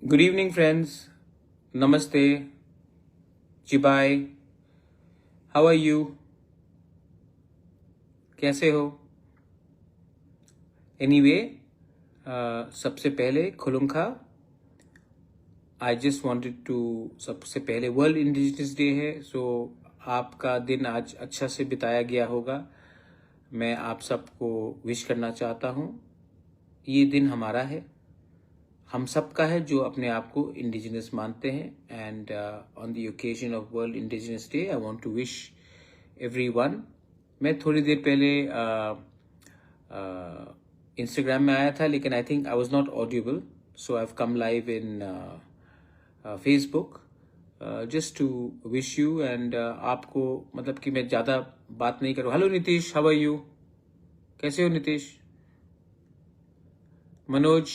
Good evening, friends. Namaste. Chibai. How are you? कैसे हो? Anyway, सबसे पहले खुलुमखा. I just wanted to सबसे पहले वर्ल्ड इंडिजिनस डे है, so आपका दिन आज अच्छा से बिताया गया होगा. मैं आप सबको विश करना चाहता हूँ. ये दिन हमारा है, हम सब का है जो अपने आप को इंडिजिनस मानते हैं. And on the occasion of world indigenous day I want to wish everyone. मैं थोड़ी देर पहले इंस्टाग्राम में आया था, लेकिन I think I was not audible, so I have come live in Facebook just to wish you. And आपको मतलब कि मैं ज़्यादा बात नहीं करूँ. Hello Nitish, how are you? कैसे हो Nitish? Manoj,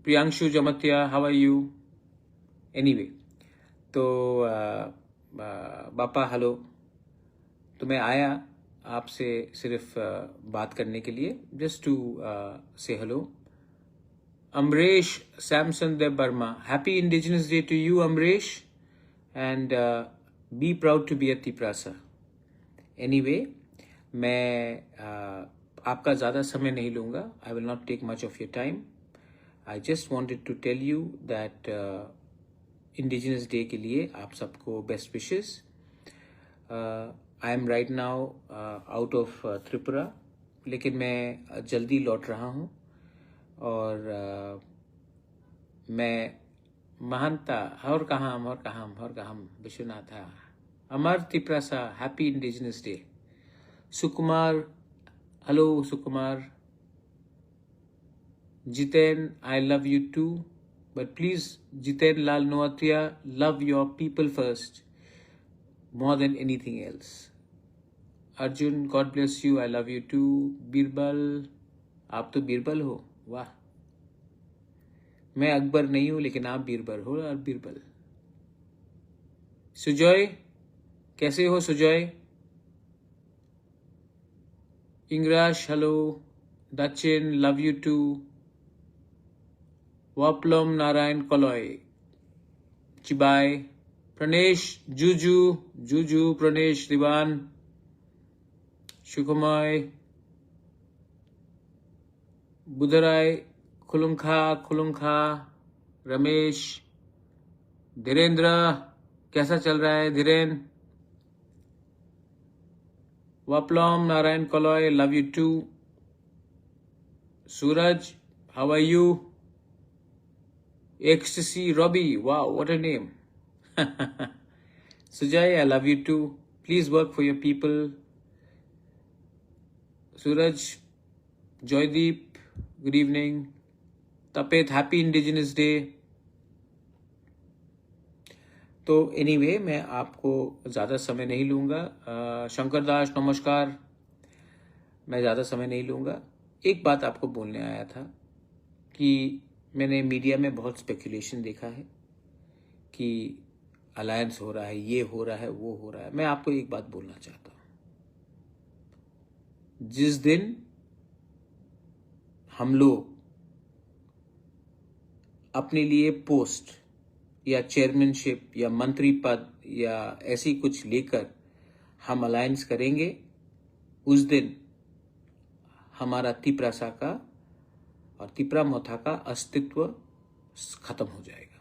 Priyanshu Jamatia, how are you? Anyway, तो बापा हेलो. तो मैं आया आपसे सिर्फ बात करने के लिए, just to say hello. Amrish Samson Dev Varma, happy indigenous day to you Amrish, and be proud to be a Tiprasa. Anyway, मैं आपका ज़्यादा समय नहीं लूँगा. I will not take much of your time. I just wanted to tell you that Indigenous Day के लिए आप सबको best wishes. I am right now out of Tripura, लेकिन मैं जल्दी लौट रहा हूँ. और मैं महंता और कहाँ Vishwanath Amar Tiprasa, happy indigenous day. Sukumar, hello Sukumar. Jiten, I love you too, but please, Jiten Lal Noatia, love your people first, more than anything else. Arjun, God bless you, I love you too. Birbal, आप तो बीरबल हो, वाह. मैं अकबर नहीं हूँ, लेकिन आप बीरबल हो. और बीरबल. सुजॉय, कैसे हो सुजॉय? इंग्राश, हेलो. दचिन, लव यू टू. वापलम नारायण कलॉय, चिबाय, प्रणेश, जूजू प्रणेश दिवान, सुखमय, बुधराय, खुलुमखा, रमेश, धीरेन्द्र, कैसा चल रहा है धीरेन्द्र? वापलम Narayan Kalai, love you too. Suraj, how are you? Ecstasy Robbie, wow, what a name. Sujay, I love you too. Please work for your people. Suraj, Joydeep, good evening. Tapet, happy Indigenous Day. तो anyway, मैं आपको ज़्यादा समय नहीं लूँगा. शंकर दास, नमस्कार. मैं ज़्यादा समय नहीं लूँगा. एक बात आपको बोलने आया था कि मैंने मीडिया में बहुत स्पेकुलेशन देखा है कि अलायंस हो रहा है, ये हो रहा है, वो हो रहा है. मैं आपको एक बात बोलना चाहता हूँ. जिस दिन हम लोग अपने लिए पोस्ट या चेयरमैनशिप या मंत्री पद या ऐसी कुछ लेकर हम अलायंस करेंगे, उस दिन हमारा तिपरासा का और तिपरा मोथा का अस्तित्व खत्म हो जाएगा.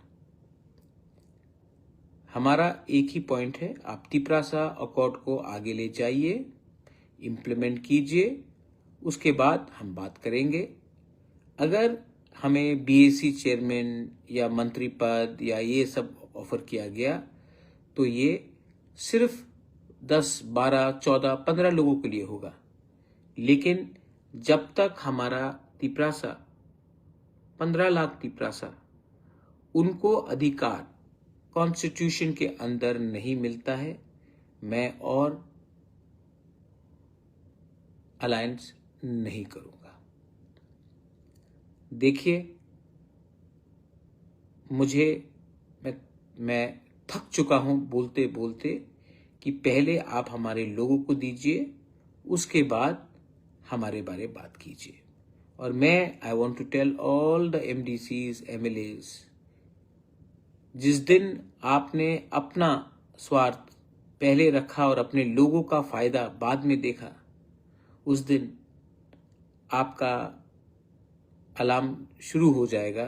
हमारा एक ही पॉइंट है, आप तिपरासा अकॉर्ड को आगे ले जाइए, इम्प्लीमेंट कीजिए, उसके बाद हम बात करेंगे. अगर हमें बीएसी चेयरमैन या मंत्री पद या ये सब ऑफर किया गया, तो ये सिर्फ 10, 12, 14, 15 लोगों के लिए होगा. लेकिन जब तक हमारा तिपरासा 15 लाख तिपरासा उनको अधिकार कॉन्स्टिट्यूशन के अंदर नहीं मिलता है, मैं और अलायंस नहीं करूंगा. देखिए, मैं थक चुका हूं बोलते बोलते कि पहले आप हमारे लोगों को दीजिए, उसके बाद हमारे बारे बात कीजिए. और मैं I want to tell all the MDCs, MLAs, जिस दिन आपने अपना स्वार्थ पहले रखा और अपने लोगों का फायदा बाद में देखा, उस दिन आपका अलार्म शुरू हो जाएगा,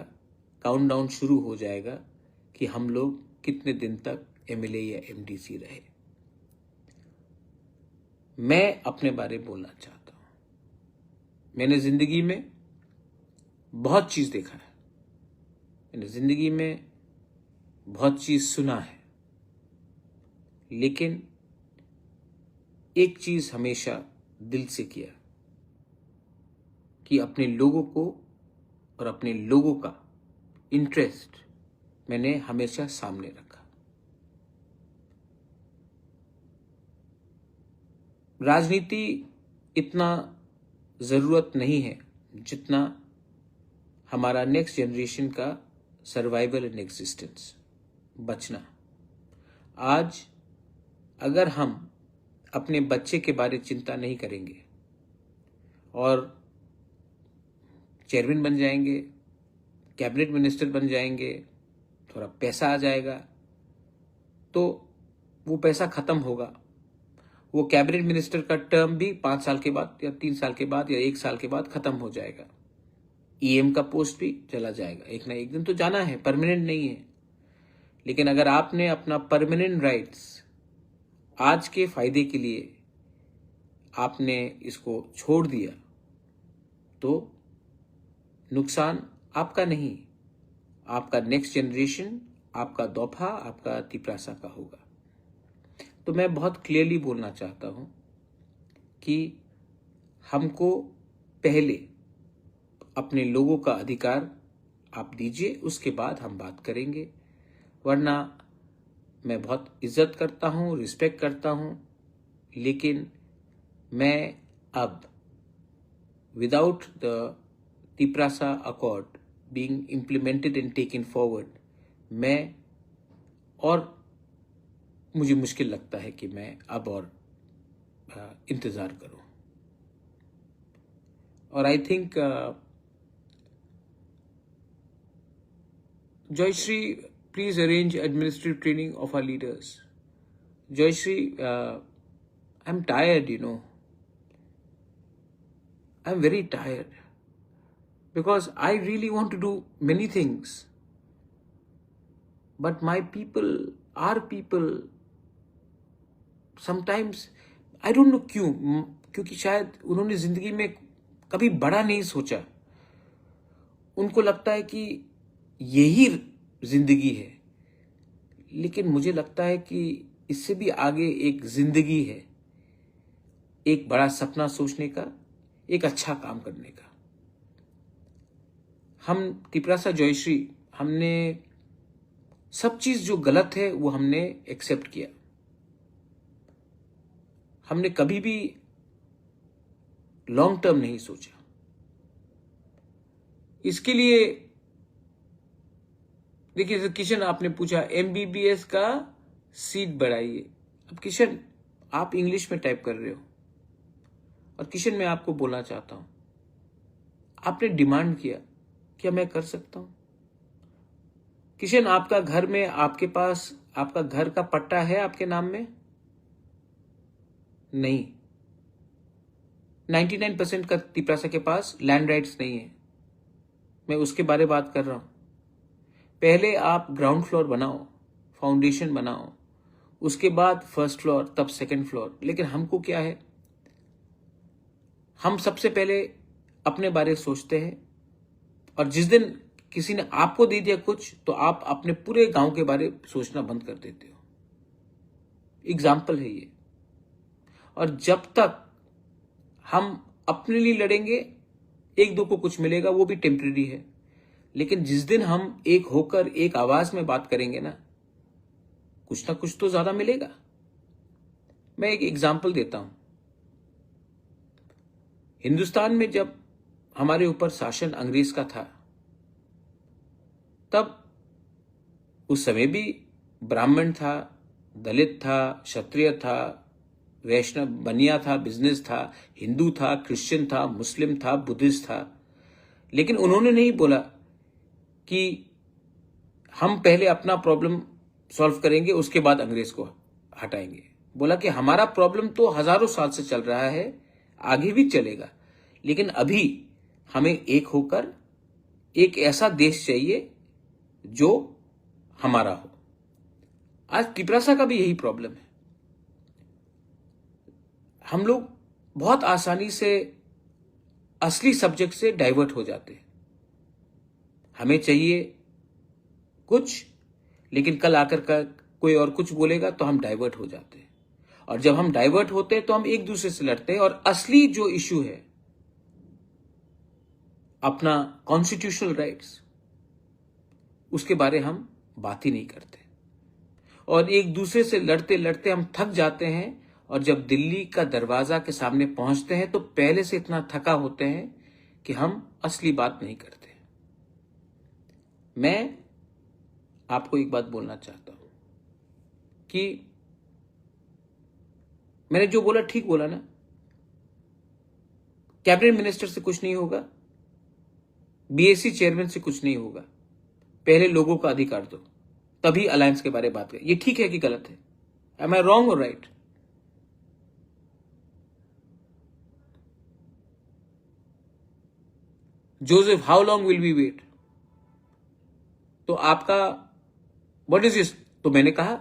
काउंटडाउन शुरू हो जाएगा कि हम लोग कितने दिन तक MLA या MDC रहे। मैं अपने बारे में बोलना चाहता हूं। मैंने जिंदगी में बहुत चीज देखा है, मैंने जिंदगी में बहुत चीज सुना है, लेकिन एक चीज हमेशा दिल से किया कि अपने लोगों को और अपने लोगों का इंटरेस्ट मैंने हमेशा सामने रखा। राजनीति इतना जरूरत नहीं है जितना हमारा नेक्स्ट जनरेशन का सर्वाइवल एंड एग्जिस्टेंस, बचना। आज अगर हम अपने बच्चे के बारे में चिंता नहीं करेंगे और चेयरमैन बन जाएंगे, कैबिनेट मिनिस्टर बन जाएंगे, थोड़ा पैसा आ जाएगा, तो वो पैसा खत्म होगा। वो कैबिनेट मिनिस्टर का टर्म भी 5 साल के बाद या 3 साल के बाद या 1 साल के बाद खत्म हो जाएगा। EM का पोस्ट भी चला जाएगा, एक ना एक दिन तो जाना है, परमानेंट नहीं है। लेकिन अगर आपने अपना परमानेंट राइट्स आज के फायदे के लिए आपने इसको छोड़ दिया, तो नुकसान आपका नहीं, आपका नेक्स्ट जनरेशन, आपका दोफा, आपका तिपरासा का होगा। तो मैं बहुत क्लियरली बोलना चाहता हूं कि हमको पहले अपने लोगों का अधिकार आप दीजिए, उसके बाद हम बात करेंगे। वरना मैं बहुत इज्जत करता हूं, रिस्पेक्ट करता हूं, लेकिन मैं अब without the Tiprasa accord being implemented and taken forward, मैं और मुझे मुश्किल लगता है कि मैं अब और इंतजार करूं। और I think Jayashree, please arrange administrative training of our leaders. Jayashree, I am tired, I am very tired because I really want to do many things, but my people, our people, sometimes I don't know क्योंकि शायद उन्होंने जिंदगी में कभी बड़ा नहीं सोचा। उनको लगता है कि यही जिंदगी है, लेकिन मुझे लगता है कि इससे भी आगे एक जिंदगी है, एक बड़ा सपना सोचने का, एक अच्छा काम करने का। हम तिपरासा जयश्री, हमने सब चीज जो गलत है वो हमने एक्सेप्ट किया। हमने कभी भी लॉन्ग टर्म नहीं सोचा। इसके लिए देखिए, किशन आपने पूछा MBBS का सीट बढ़ाइए। अब किशन, आप इंग्लिश में टाइप कर रहे हो, और किशन मैं आपको बोलना चाहता हूं, आपने डिमांड किया, क्या मैं कर सकता हूं? किशन, आपका घर में, आपके पास आपका घर का पट्टा है आपके नाम में? नहीं। 99% का तिपरासा के पास लैंड राइट्स नहीं है। मैं उसके बारे में बात कर रहा हूं। पहले आप ग्राउंड फ्लोर बनाओ, फाउंडेशन बनाओ, उसके बाद फर्स्ट फ्लोर, तब सेकंड फ्लोर। लेकिन हमको क्या है, हम सबसे पहले अपने बारे में सोचते हैं, और जिस दिन किसी ने आपको दे दिया कुछ, तो आप अपने पूरे गांव के बारे में सोचना बंद कर देते हो। एग्जाम्पल है ये। और जब तक हम अपने लिए लड़ेंगे, एक दो को कुछ मिलेगा, वो भी टेम्परेरी है। लेकिन जिस दिन हम एक होकर एक आवाज में बात करेंगे ना कुछ तो ज्यादा मिलेगा। मैं एक एग्जाम्पल देता हूं। हिंदुस्तान में जब हमारे ऊपर शासन अंग्रेज का था, तब उस समय भी ब्राह्मण था, दलित था, क्षत्रिय था, वैष्णव बनिया था, बिजनेस था, हिंदू था, क्रिश्चियन था, मुस्लिम था, बुद्धिस्ट था। लेकिन उन्होंने नहीं बोला कि हम पहले अपना प्रॉब्लम सॉल्व करेंगे, उसके बाद अंग्रेज को हटाएंगे। बोला कि हमारा प्रॉब्लम तो हजारों साल से चल रहा है, आगे भी चलेगा, लेकिन अभी हमें एक होकर एक ऐसा देश चाहिए जो हमारा हो। आज तिपरासा का भी यही प्रॉब्लम है। हम लोग बहुत आसानी से असली सब्जेक्ट से डाइवर्ट हो जाते हैं। हमें चाहिए कुछ, लेकिन कल आकर का कोई और कुछ बोलेगा तो हम डाइवर्ट हो जाते हैं, और जब हम डाइवर्ट होते हैं तो हम एक दूसरे से लड़ते हैं, और असली जो इशू है अपना कॉन्स्टिट्यूशनल राइट्स, उसके बारे हम बात ही नहीं करते, और एक दूसरे से लड़ते लड़ते हम थक जाते हैं, और जब दिल्ली का दरवाजा के सामने पहुंचते हैं तो पहले से इतना थका होते हैं कि हम असली बात नहीं करते। मैं आपको एक बात बोलना चाहता हूं कि मैंने जो बोला ठीक बोला ना। कैबिनेट मिनिस्टर से कुछ नहीं होगा, बीएससी चेयरमैन से कुछ नहीं होगा, पहले लोगों का अधिकार दो, तभी अलायंस के बारे में बात करें। ये ठीक है कि गलत है? एम आई रॉन्ग और right? Joseph, how long will we wait? तो आपका व्हाट इज दिस? तो मैंने कहा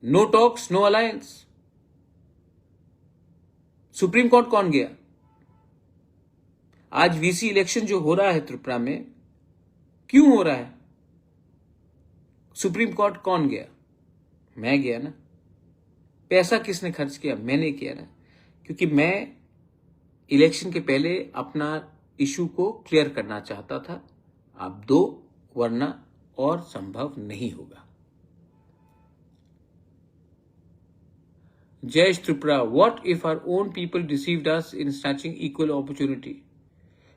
no talks, no alliance. Supreme court कौन गया? आज वीसी इलेक्शन जो हो रहा है त्रिपुरा में, क्यों हो रहा है? सुप्रीम कोर्ट कौन गया? मैं गया ना। पैसा किसने खर्च किया? मैंने किया ना, क्योंकि मैं इलेक्शन के पहले अपना इशू को क्लियर करना चाहता था। आप दो, वरना और संभव नहीं होगा। Jayesh Tripura, what if our own people deceived us in snatching equal opportunity?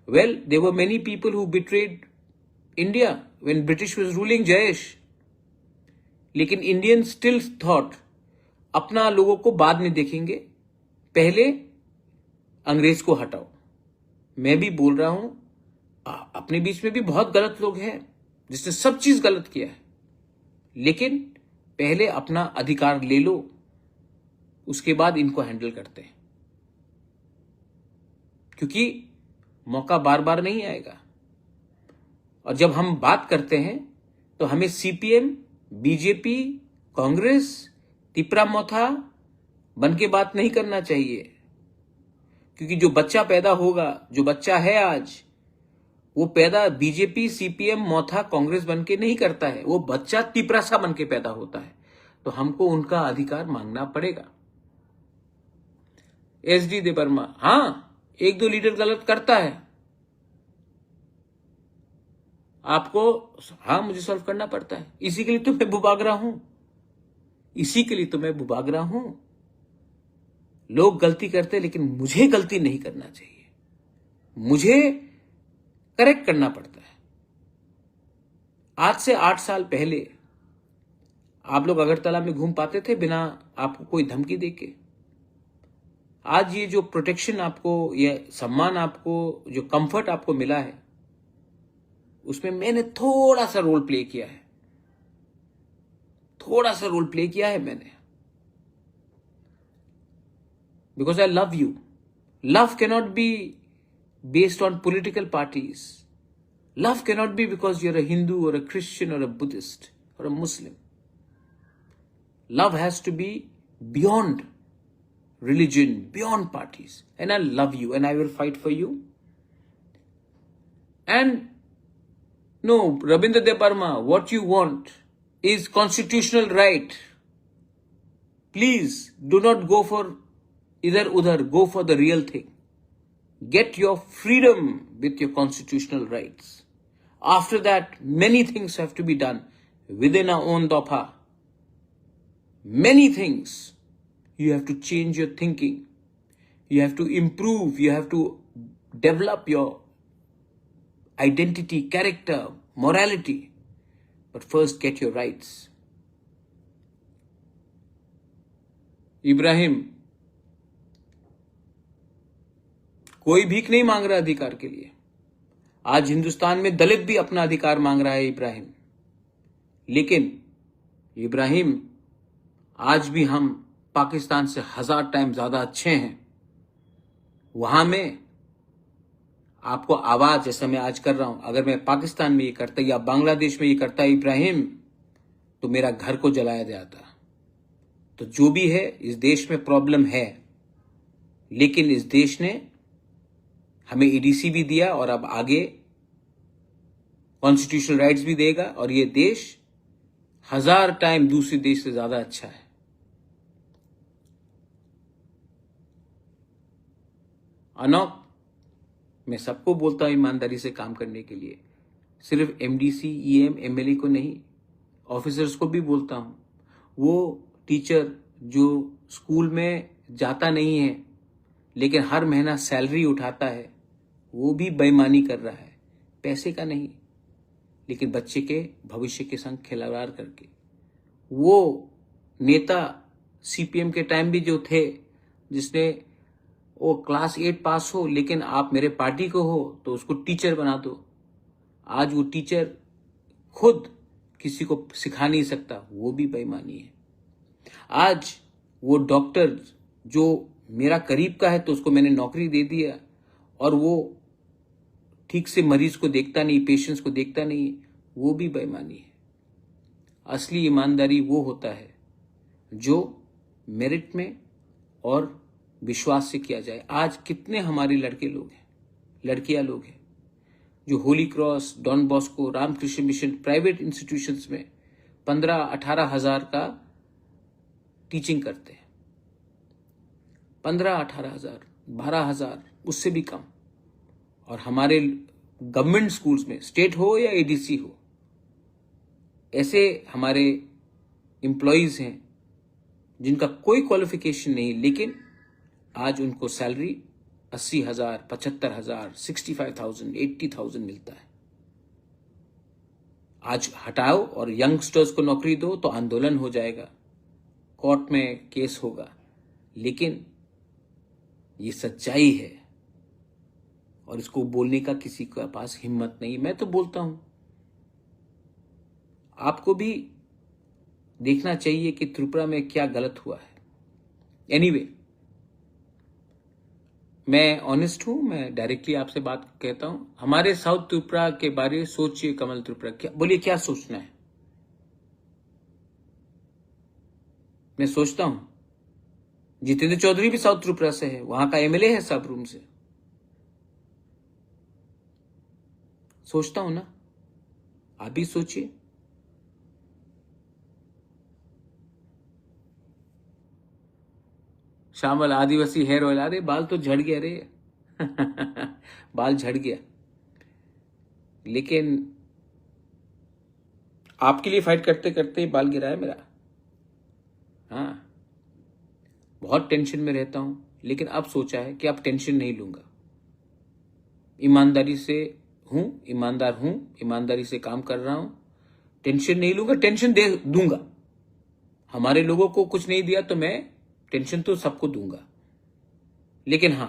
Well, there were many people who betrayed India when British was ruling, Jayesh. लेकिन इंडियन स्टिल थॉट अपना लोगों को बाद में देखेंगे, पहले अंग्रेज को हटाओ। मैं भी बोल रहा हूं, अपने बीच में भी बहुत गलत लोग हैं जिसने सब चीज गलत किया है, लेकिन पहले अपना अधिकार ले लो, उसके बाद इनको हैंडल करते हैं, क्योंकि मौका बार बार नहीं आएगा। और जब हम बात करते हैं तो हमें सीपीएम, बीजेपी, कांग्रेस, तिपरा मोथा बन के बात नहीं करना चाहिए, क्योंकि जो बच्चा पैदा होगा, जो बच्चा है आज, वो पैदा बीजेपी, सीपीएम, मोथा, कांग्रेस बन के नहीं करता है, वो बच्चा तिपरासा बन के पैदा होता है। तो हमको उनका अधिकार मांगना पड़ेगा। एसडी देबर्मा, हां, एक दो लीडर गलत करता है, आपको हां मुझे सॉल्व करना पड़ता है। इसी के लिए तो मैं बुबागरा हूं, इसी के लिए तो मैं बुबागरा हूं। लोग गलती करते, लेकिन मुझे गलती नहीं करना चाहिए, मुझे करेक्ट करना पड़ता है। आज से 8 साल पहले आप लोग अगरतला में घूम पाते थे बिना आपको कोई धमकी देके? आज ये जो प्रोटेक्शन आपको, ये सम्मान आपको, जो कंफर्ट आपको मिला है, उसमें मैंने थोड़ा सा रोल प्ले किया है, थोड़ा सा रोल प्ले किया है मैंने, because I love you. Love cannot be based on political parties. Love cannot be because you're a Hindu or a Christian or a Buddhist or a Muslim. Love has to be beyond religion, beyond parties, and I love you and I will fight for you. And no, Rabindra Debarma, what you want is constitutional right. Please do not go for idhar udhar, go for the real thing. Get your freedom with your constitutional rights. After that, many things have to be done within our own Dopha. Many things. You have to change your thinking. You have to improve. You have to develop your identity, character, morality. But first, get your rights. Ibrahim, कोई भीख नहीं मांग रहा अधिकार के लिए। आज हिंदुस्तान में दलित भी अपना अधिकार मांग रहा है इब्राहिम, लेकिन इब्राहिम आज भी हम पाकिस्तान से 1000 टाइम ज्यादा अच्छे हैं। वहां में आपको आवाज जैसा मैं आज कर रहा हूं, अगर मैं पाकिस्तान में ये करता या बांग्लादेश में ये करता इब्राहिम, तो मेरा घर को जलाया जाता। तो जो भी है, इस देश में प्रॉब्लम है, लेकिन इस देश ने हमें ईडीसी भी दिया और अब आगे कॉन्स्टिट्यूशनल राइट्स भी देगा, और ये देश 1000 टाइम दूसरे देश से ज्यादा अच्छा है। अनोख, मैं सबको बोलता हूं ईमानदारी से काम करने के लिए, सिर्फ एमडीसी, ईएम, एमएलए को नहीं, ऑफिसर्स को भी बोलता हूं। वो टीचर जो स्कूल में जाता नहीं है लेकिन हर महीना सैलरी उठाता है, वो भी बेईमानी कर रहा है, पैसे का नहीं, लेकिन बच्चे के भविष्य के संग खिलवाड़ करके। वो नेता सीपीएम के टाइम भी जो थे, जिसने वो क्लास 8 पास हो लेकिन आप मेरे पार्टी को हो तो उसको टीचर बना दो। आज वो टीचर खुद किसी को सिखा नहीं सकता, वो भी बेईमानी है। आज वो डॉक्टर जो मेरा करीब का है तो उसको मैंने नौकरी दे दिया, और वो ठीक से मरीज को देखता नहीं, पेशेंट्स को देखता नहीं, वो भी बेईमानी है। असली ईमानदारी वो होता है जो मेरिट में और विश्वास से किया जाए। आज कितने हमारे लड़के लोग हैं, लड़कियां लोग हैं, जो Holy Cross, Don Bosco, Ramakrishna Mission, private institutions में 15-18 हजार का टीचिंग करते हैं। 15-18 हजार, 12 हजार, उससे भी कम। और हमारे गवर्नमेंट स्कूल्स में, स्टेट हो या एडीसी हो, ऐसे हमारे एम्प्लॉयज हैं जिनका कोई क्वालिफिकेशन नहीं, लेकिन आज उनको सैलरी 80,000, 75,000, 65,000, 80,000 मिलता है। आज हटाओ और यंगस्टर्स को नौकरी दो तो आंदोलन हो जाएगा, कोर्ट में केस होगा, लेकिन ये सच्चाई है और इसको बोलने का किसी के पास हिम्मत नहीं। मैं तो बोलता हूं, आपको भी देखना चाहिए कि त्रिपुरा में क्या गलत हुआ है। एनीवे, मैं ऑनेस्ट हूं, मैं डायरेक्टली आपसे बात कहता हूं। हमारे साउथ त्रिपुरा के बारे सोचिए कमल त्रिपुरा, क्या बोलिए, क्या सोचना है? मैं सोचता हूं जितेंद्र चौधरी भी साउथ त्रिपुरा से है, वहां का एमएलए है सब रूम से। सोचता हूं ना, आप भी सोचिए। श्यामल आदिवासी हेयर ऑयल, अरे बाल तो झड़ गया रे बाल झड़ गया, लेकिन आपके लिए फाइट करते करते बाल गिरा है मेरा। हाँ, बहुत टेंशन में रहता हूं, लेकिन अब सोचा है कि अब टेंशन नहीं लूंगा। ईमानदारी से हूं, ईमानदार हूं, ईमानदारी से काम कर रहा हूं, टेंशन नहीं लूंगा। टेंशन दे दूंगा, हमारे लोगों को कुछ नहीं दिया तो मैं टेंशन तो सबको दूंगा, लेकिन हां,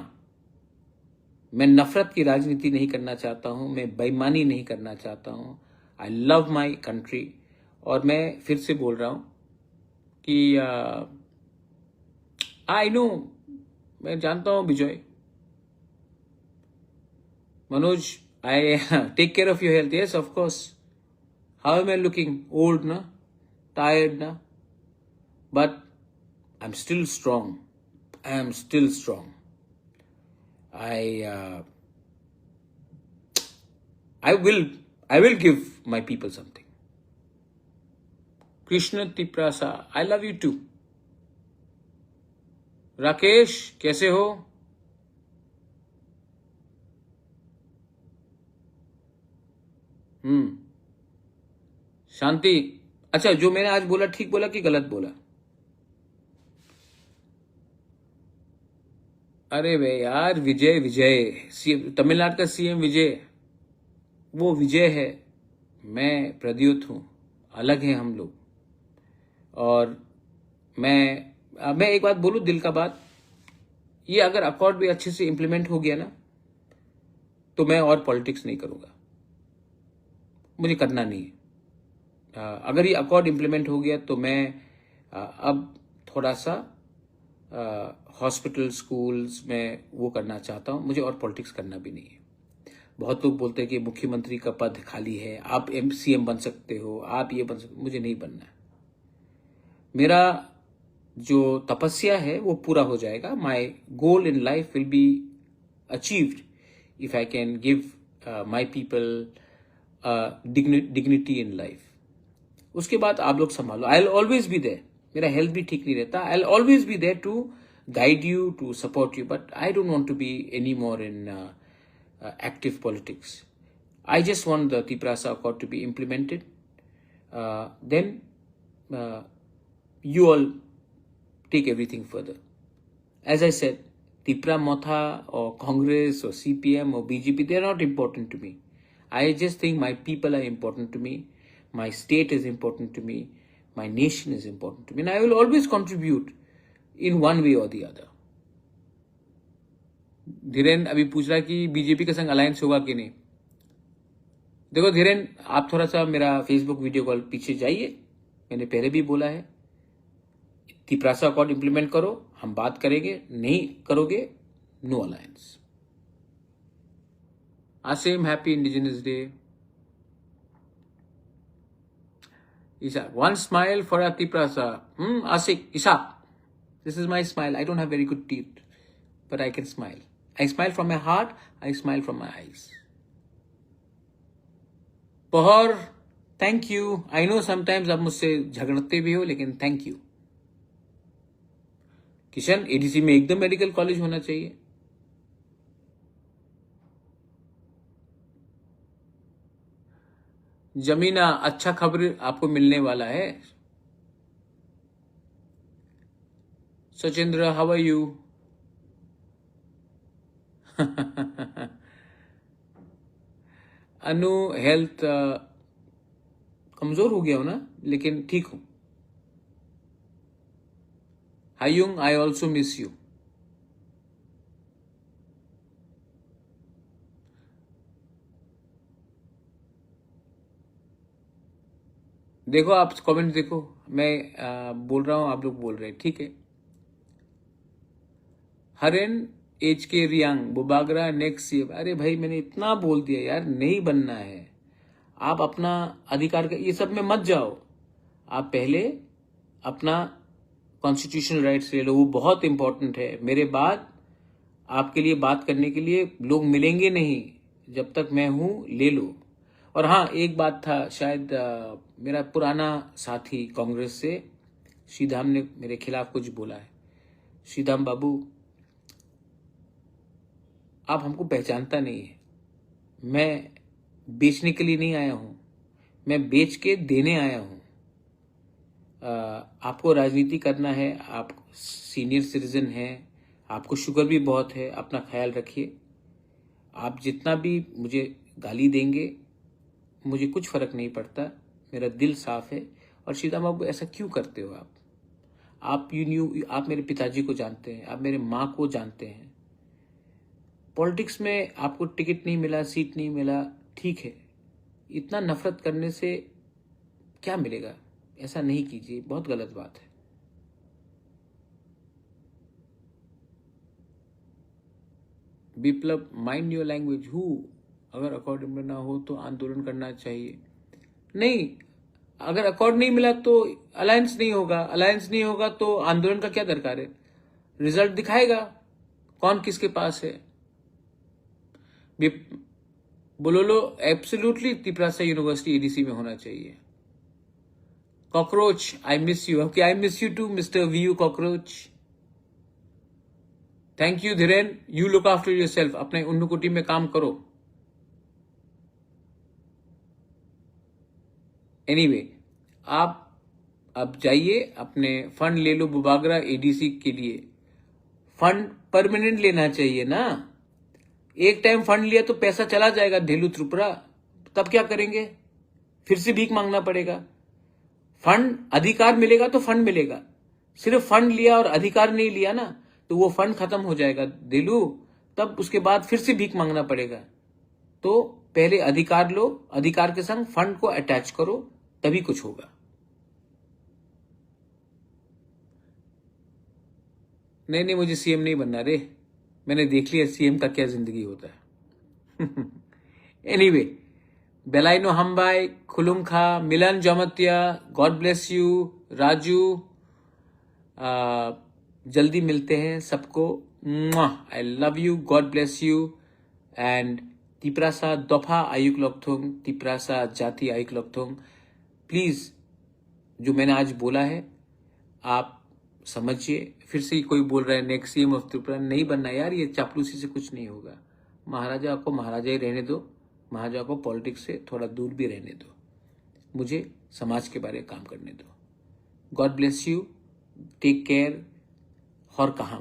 मैं नफरत की राजनीति नहीं करना चाहता हूं, मैं बेईमानी नहीं करना चाहता हूं। I love my country. और मैं फिर से बोल रहा हूं कि आई नो, मैं जानता हूं Vijay, Manoj, I take care of your health. Yes, of course. How am I looking? Old ना, टायर्ड ना, but I'm still strong. I am still strong. I will give my people something. Krishna Tiprasa, I love you too. Rakesh, कैसे हो? शांति, अच्छा, जो मैंने आज बोला ठीक बोला कि गलत बोला? अरे वे यार, विजय तमिलनाडु का सीएम विजय, वो विजय है, मैं प्रद्युत हूं, अलग है हम लोग। और मैं एक बात बोलूं, दिल का बात, ये अगर अकॉर्ड भी अच्छे से इंप्लीमेंट हो गया ना, तो मैं और पॉलिटिक्स नहीं करूँगा, मुझे करना नहीं है। अगर ये अकॉर्ड इम्प्लीमेंट हो गया तो मैं अब थोड़ा सा हॉस्पिटल स्कूल्स में वो करना चाहता हूँ, मुझे और पॉलिटिक्स करना भी नहीं है। बहुत लोग बोलते हैं कि मुख्यमंत्री का पद खाली है, आप सीएम बन सकते हो, आप ये बन सकते, मुझे नहीं बनना है। मेरा जो तपस्या है वो पूरा हो जाएगा। My goal in life will be achieved if I can give my people dignity in life. उसके बाद आप लोग संभालो। I will always be there. मेरा हेल्थ भी ठीक नहीं रहता, I will always be there to guide you, to support you, but I don't want to be anymore in active politics. I just want the Tiprasa Accord to be implemented. Then you all take everything further. As I said, Tipra Motha or Congress or CPM or BJP, they are not important to me. I just think my people are important to me. My state is important to me. My nation is important to me. And I will always contribute in one way or the other. Dhiren अभी पूछ रहा है कि BJP के संग alliance होगा कि नहीं। देखो धीरेन, आप थोड़ा सा मेरा फेसबुक वीडियो कॉल पीछे जाइए, मैंने पहले भी बोला है, तिप्रासा अकॉर्ड इंप्लीमेंट करो, हम बात करेंगे, नहीं करोगे no alliance. Asim, happy indigenous day. Ishaq, one smile for a Tiprasa. Asik, Ishaq, this is my smile. I don't have very good teeth, but I can smile. I smile from my heart. I smile from my eyes. Pahar, thank you. I know sometimes आप मुझसे झगड़ते भी हो, लेकिन thank you. Kishan, ADC में एकदम medical college होना चाहिए। जमीना, अच्छा खबर आपको मिलने वाला है। Sachindra, how are you? Anu, health कमजोर हो गया हो ना, लेकिन ठीक हूं। Hayung, I also miss you. देखो आप कमेंट देखो, मैं बोल रहा हूं, आप लोग बोल रहे हैं, ठीक है। हरेन, एच के रियांग, बुबागरा नेक्स्ट ईयर। अरे भाई, मैंने इतना बोल दिया यार, नहीं बनना है। आप अपना अधिकार का ये सब में मत जाओ। आप पहले अपना कॉन्स्टिट्यूशनल राइट्स ले लो, वो बहुत इंपॉर्टेंट है। मेरे बाद आपके लिए बात करने के लिए लोग मिलेंगे नहीं, जब तक मैं हूं ले लो। और हाँ, एक बात था, शायद मेरा पुराना साथी कांग्रेस से श्रीधाम ने मेरे खिलाफ कुछ बोला है। श्रीधाम बाबू, आप हमको पहचानता नहीं है। मैं बेचने के लिए नहीं आया हूं, मैं बेच के देने आया हूं। आपको राजनीति करना है, आप सीनियर सिटीजन हैं, आपको शुगर भी बहुत है, अपना ख्याल रखिए। आप जितना भी मुझे गाली देंगे, मुझे कुछ फर्क नहीं पड़ता, मेरा दिल साफ है। और श्रीधाम बाबू, ऐसा क्यों करते हो आप? आप मेरे पिताजी को जानते हैं, आप मेरे माँ को जानते हैं। पॉलिटिक्स में आपको टिकट नहीं मिला, सीट नहीं मिला, ठीक है, इतना नफरत करने से क्या मिलेगा? ऐसा नहीं कीजिए, बहुत गलत बात है। विप्लव, माइंड योर लैंग्वेज। हु, अगर अकॉर्ड में ना हो तो आंदोलन करना चाहिए। नहीं, अगर अकॉर्ड नहीं मिला तो अलायंस नहीं होगा, अलायंस नहीं होगा तो आंदोलन का क्या दरकार है? रिजल्ट दिखाएगा कौन किसके पास है। बोलो, एब्सोल्युटली तिप्रासा यूनिवर्सिटी एडीसी में होना चाहिए। Cockroach, I miss you. Okay, I miss you too mister वीयू cockroach. Thank you Dhiren, you look after yourself. अपने उन्नकुटी में काम करो। एनीवे, आप अब जाइए, अपने फंड ले लो बुबागरा एडीसी के लिए। फंड परमानेंट लेना चाहिए ना। एक टाइम फंड लिया तो पैसा चला जाएगा ढेलू त्रिपुरा, तब क्या करेंगे? फिर से भीख मांगना पड़ेगा। फंड, अधिकार मिलेगा तो फंड मिलेगा। सिर्फ फंड लिया और अधिकार नहीं लिया ना, तो वो फंड खत्म हो जाएगा ढेलू, तब उसके बाद फिर से भीख मांगना पड़ेगा। तो पहले अधिकार लो, अधिकार के संग फंड को अटैच करो, तभी कुछ होगा। नहीं, मुझे सीएम नहीं बनना रे, मैंने देख लिया सीएम का क्या जिंदगी होता है। एनीवे, बेलाइनो हम्बाई, खुलुमखा, Milan Jamatia, God bless you, Raju, जल्दी मिलते हैं सबको। I love you, God bless you. And Tiprasa दफा आयुक लॉकथोंग, तिप्रासा जाति आयुक लॉकथोंग। प्लीज जो मैंने आज बोला है आप समझिए। फिर से कोई बोल रहा है नेक्स्ट सीएम ऑफ त्रिपुरा, नहीं बनना यार, ये चापलूसी से कुछ नहीं होगा। महाराजा को महाराजा ही रहने दो, महाराजा को पॉलिटिक्स से थोड़ा दूर भी रहने दो, मुझे समाज के बारे में काम करने दो। God bless you, take care. और कहाँ